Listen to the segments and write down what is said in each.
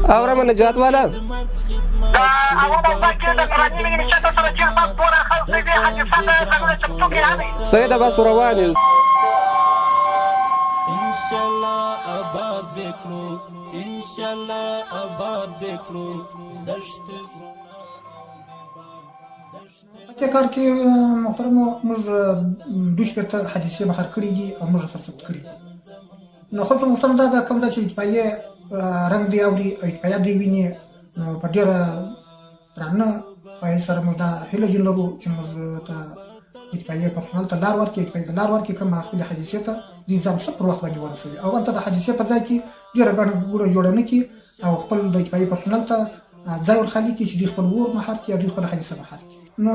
اورم نجات والا دا هغه په کې د نوراني مینې نشته سره چې بس پوره خلک دې حاجي صاحب څنګه چمچو کې راځي سیده بس روان یو انشالله آباد بکړو انشالله آباد بکړو دشت په کار کې محترم موږ دوی شپته حدیثې بهر کړي دي او موږ سره ثبت کړي نو خپل محترم دا کوم چې اتفاقیه رنګ دی اوري او اتفاقیه دی ویني نو په ډېره درانه فایل سره موږ دا هیله جن لرو چې موږ ته اتفاقیه پرسونل ته لار ورکړي اتفاقیه ته لار ورکړي کوم خپل حدیثې ته دې ځان ښه پر وخت باندې ورسوي او هلته د حدیثې په ځای کې ډېره ګڼه ګوڼه جوړه نه کړي او خپل د اتفاقیې پرسونل ته ځای ورخالي کړي چې دوی خپل ور مهار کړي او دوی خپل حدیثه مهار کړي نو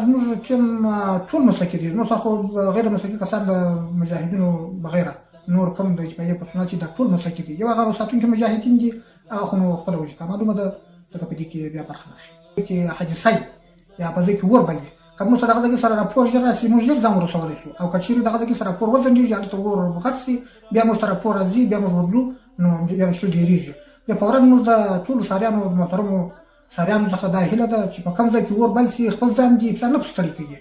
زموږ ټیم ټول مسلکي دي نور خو غیر مسلکي کسان د مجاهدینو بغیره نور کوم د اتفاقیې پرسونل چې دا ټول مسلکي دي یو هغه ساتونکي مجاهدین دي هغه خو نو خپله وظیفه معلومه ده ځکه په دې کې بیا برخه نه اخلي کې حدیثی یا په ځای کې ور بلې که موږ ته دغه ځای سره راپور ژر راسي موږ ژر ځان ورسولی شو او که چېرې دغه ځای سره راپور وځنډېږي هلته ور غټ سي بیا موږ ته راپور راځي بیا موږ ورځو نو بیا مشکل ډېرېږي بیا فورا موږ د ټولو ښاریانو محترمو ښاریانو څخه دا هیله ده چې په کوم ځای کې ور بل سي خپل ځان دې پلان نه په ستړي کوي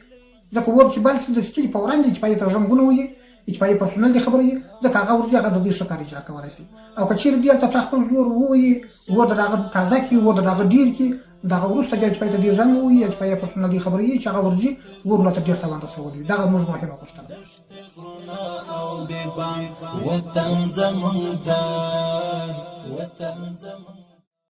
ځکه ور چې بل سي د ستړي فورا د اتفاقیې ترجمګونه وي اتفاقیې پرسونل دې خبره وي ځکه هغه ورځي هغه د دې ښه کار اجرا کولی شي او که چېرې دې هلته پلا خپل زور ووایي ور د هغه تازه کړي ور د هغه ډېر کړي د هغه وروسته بیا اتفاقیې ته ډېر ژر ووایي اتفاقیې پرسونل دې خبره وي چې هغه ورځي ورونه ته ډېر تاوان رسولی وي دغه زموږ مهمه غوښتنه ده وطن زمونږ ځان وطن زمونږ